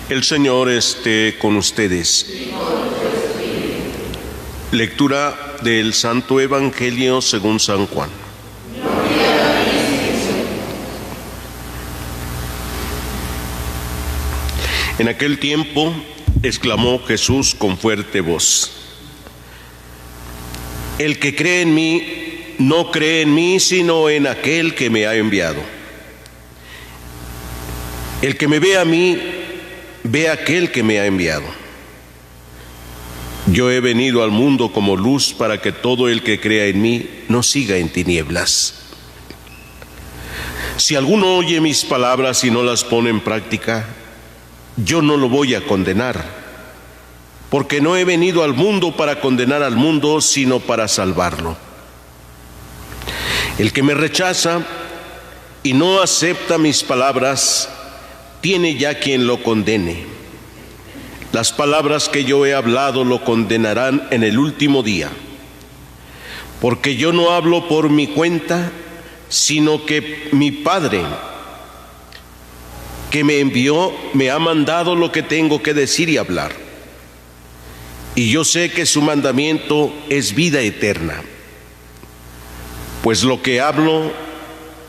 El Señor esté con ustedes. Lectura del Santo Evangelio según San Juan. En aquel tiempo exclamó Jesús con fuerte voz: El que cree en mí, no cree en mí, sino en aquel que me ha enviado. El que me ve a mí, ve a aquel que me ha enviado. Yo he venido al mundo como luz para que todo el que crea en mí no siga en tinieblas. Si alguno oye mis palabras y no las pone en práctica, yo no lo voy a condenar, porque no he venido al mundo para condenar al mundo, sino para salvarlo. El que me rechaza y no acepta mis palabras, tiene ya quien lo condene. Las palabras que yo he hablado lo condenarán en el último día, porque yo no hablo por mi cuenta, sino que mi Padre, que me envió, me ha mandado lo que tengo que decir y hablar. Y yo sé que su mandamiento es vida eterna. Pues lo que hablo,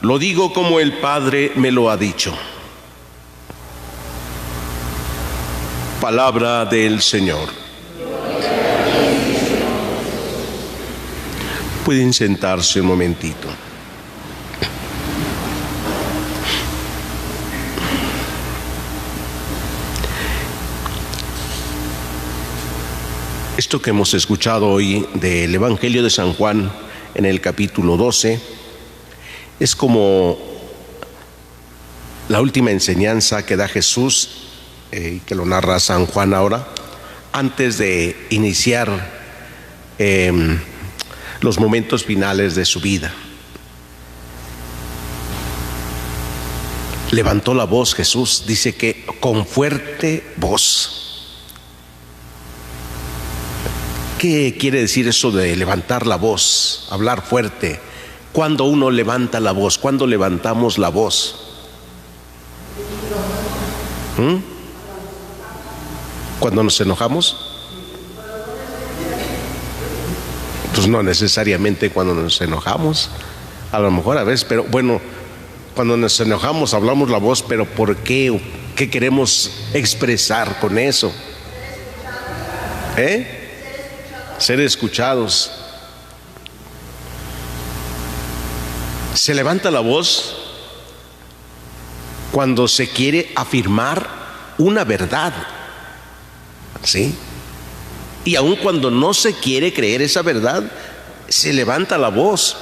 lo digo como el Padre me lo ha dicho. Palabra del Señor. Pueden sentarse un momentito. Esto que hemos escuchado hoy del Evangelio de San Juan en el capítulo 12 es como la última enseñanza que da Jesús, que lo narra San Juan ahora, antes de iniciar los momentos finales de su vida. Levantó la voz Jesús, dice que con fuerte voz. ¿Qué quiere decir eso de levantar la voz, hablar fuerte? ¿Cuándo uno levanta la voz? ¿Cuándo levantamos la voz? ¿Cuando nos enojamos? Pues no necesariamente cuando nos enojamos, a lo mejor a veces, pero bueno, cuando nos enojamos hablamos la voz, pero ¿por qué? ¿Qué queremos expresar con eso? Ser escuchados. Se levanta la voz cuando se quiere afirmar una verdad, ¿sí? Y aun cuando no se quiere creer esa verdad, se levanta la voz.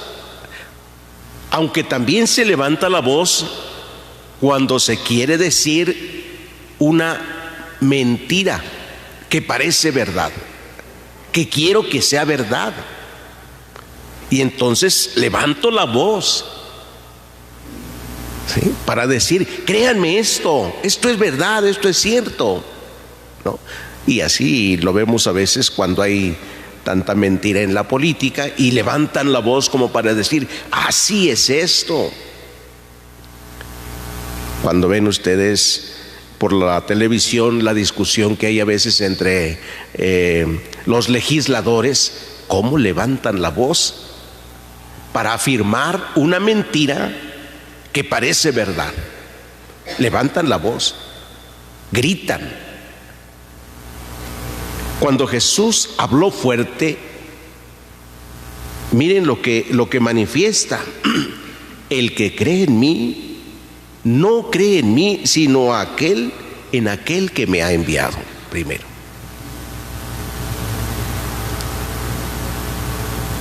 Aunque también se levanta la voz cuando se quiere decir una mentira que parece verdad, que quiero que sea verdad. Y entonces levanto la voz, ¿sí? Para decir, créanme esto es verdad, esto es cierto, ¿no? Y así lo vemos a veces cuando hay tanta mentira en la política y levantan la voz como para decir, así es esto. Cuando ven ustedes por la televisión la discusión que hay a veces entre los legisladores, ¿cómo levantan la voz para afirmar una mentira que parece verdad? Levantan la voz, gritan. Cuando Jesús habló fuerte, miren lo que manifiesta: el que cree en mí, no cree en mí, sino en aquel que me ha enviado primero.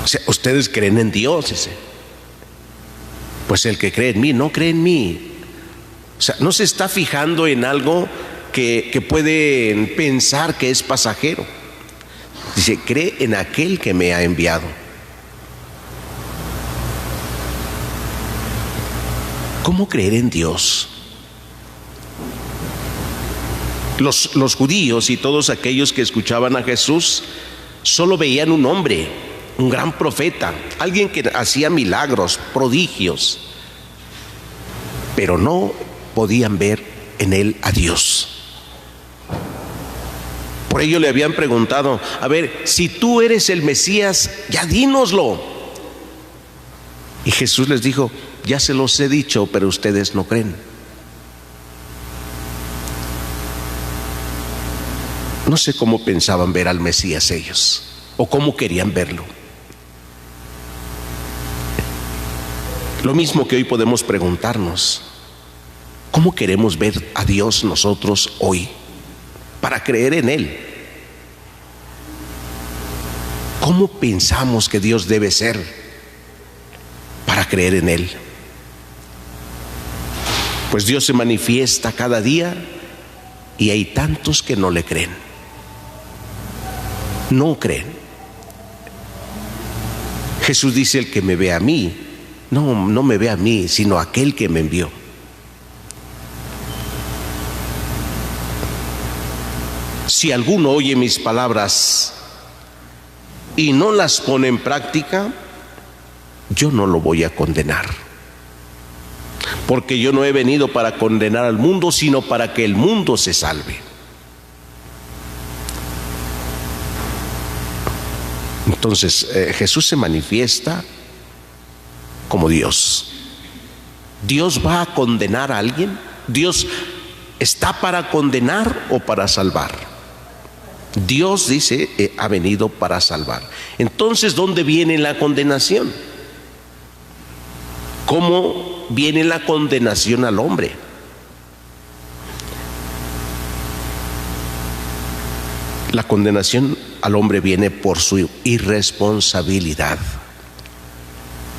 O sea, ustedes creen en Dios, dice. Pues el que cree en mí, no cree en mí. O sea, no se está fijando en algo que pueden pensar que es pasajero. Dice, cree en aquel que me ha enviado. ¿Cómo creer en Dios? Los judíos y todos aquellos que escuchaban a Jesús solo veían un hombre, un gran profeta, alguien que hacía milagros, prodigios, pero no podían ver en él a Dios. Por ello le habían preguntado: a ver, si tú eres el Mesías, ya dínoslo. Y Jesús les dijo: ya se los he dicho, pero ustedes no creen. No sé cómo pensaban ver al Mesías ellos, o cómo querían verlo. Lo mismo que hoy podemos preguntarnos: ¿cómo queremos ver a Dios nosotros hoy para creer en Él? ¿Cómo pensamos que Dios debe ser para creer en Él? Pues Dios se manifiesta cada día y hay tantos que no le creen. No creen. Jesús dice: el que me ve a mí, no me ve a mí, sino a aquel que me envió. Si alguno oye mis palabras y no las pone en práctica, yo no lo voy a condenar. Porque yo no he venido para condenar al mundo, sino para que el mundo se salve. Entonces, Jesús se manifiesta como Dios. ¿Dios va a condenar a alguien? ¿Dios está para condenar o para salvar? Dios dice, ha venido para salvar. Entonces, ¿dónde viene la condenación? ¿Cómo viene la condenación al hombre? La condenación al hombre viene por su irresponsabilidad,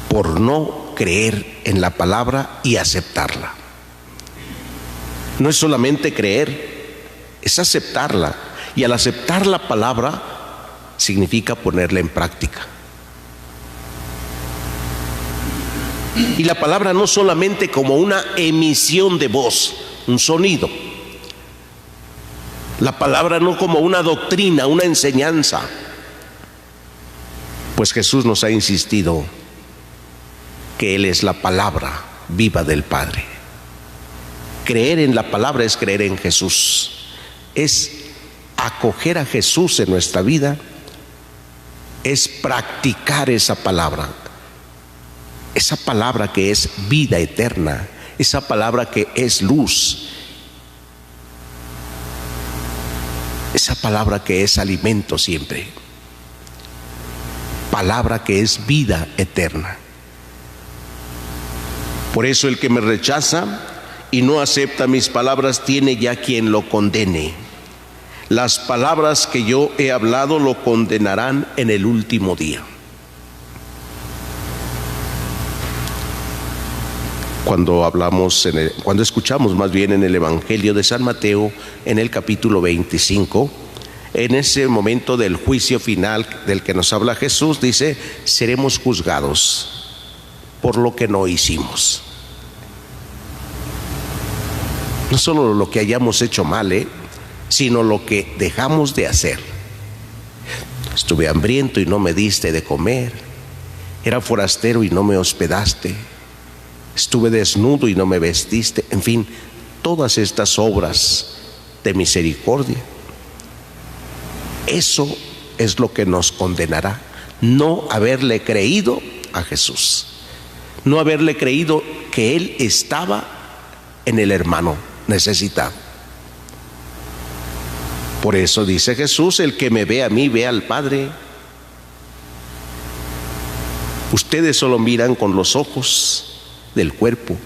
por no creer en la palabra y aceptarla. No es solamente creer, es aceptarla. Y al aceptar la palabra significa ponerla en práctica. Y la palabra no solamente como una emisión de voz, un sonido. La palabra no como una doctrina, una enseñanza. Pues Jesús nos ha insistido que Él es la palabra viva del Padre. Creer en la palabra es creer en Jesús. Es acoger a Jesús en nuestra vida, es practicar esa palabra que es vida eterna, esa palabra que es luz, esa palabra que es alimento siempre, palabra que es vida eterna. Por eso el que me rechaza y no acepta mis palabras tiene ya quien lo condene. Las palabras que yo he hablado lo condenarán en el último día. Cuando escuchamos más bien en el Evangelio de San Mateo, en el capítulo 25, en ese momento del juicio final del que nos habla Jesús, dice: seremos juzgados por lo que no hicimos. No solo lo que hayamos hecho mal, sino lo que dejamos de hacer. Estuve hambriento y no me diste de comer. Era forastero y no me hospedaste. Estuve desnudo y no me vestiste. En fin, todas estas obras de misericordia. Eso es lo que nos condenará. No haberle creído a Jesús. No haberle creído que Él estaba en el hermano necesitado. Por eso dice Jesús: el que me ve a mí, ve al Padre. Ustedes solo miran con los ojos del cuerpo,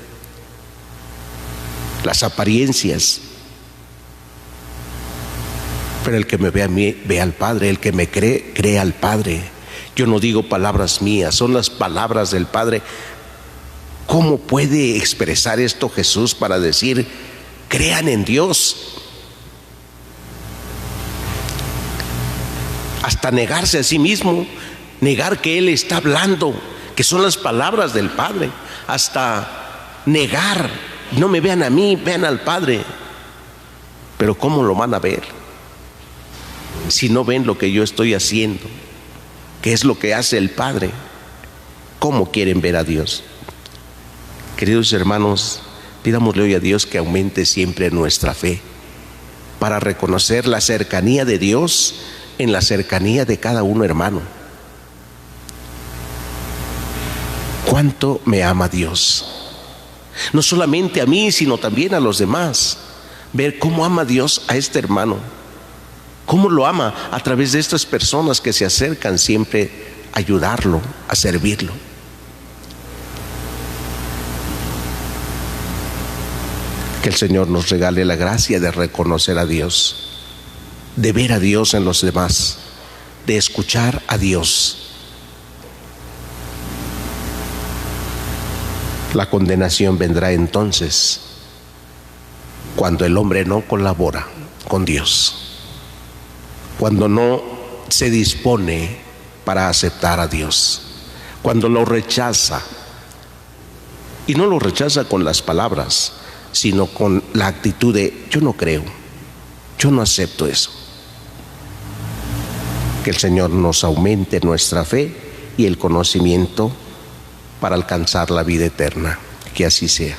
las apariencias. Pero el que me ve a mí, ve al Padre. El que me cree, cree al Padre. Yo no digo palabras mías, son las palabras del Padre. ¿Cómo puede expresar esto Jesús para decir: crean en Dios? Hasta negarse a sí mismo, negar que Él está hablando, que son las palabras del Padre. Hasta negar: no me vean a mí, vean al Padre. Pero ¿cómo lo van a ver si no ven lo que yo estoy haciendo, que es lo que hace el Padre? ¿Cómo quieren ver a Dios? Queridos hermanos, pidámosle hoy a Dios que aumente siempre nuestra fe para reconocer la cercanía de Dios en la cercanía de cada uno, hermano. ¿Cuánto me ama Dios? No solamente a mí, sino también a los demás. Ver cómo ama Dios a este hermano, cómo lo ama a través de estas personas que se acercan siempre a ayudarlo, a servirlo. Que el Señor nos regale la gracia de reconocer a Dios, de ver a Dios en los demás, de escuchar a Dios. La condenación vendrá entonces cuando el hombre no colabora con Dios, cuando no se dispone para aceptar a Dios, cuando lo rechaza. Y no lo rechaza con las palabras, sino con la actitud de: yo no creo, yo no acepto eso. Que el Señor nos aumente nuestra fe y el conocimiento para alcanzar la vida eterna. Que así sea.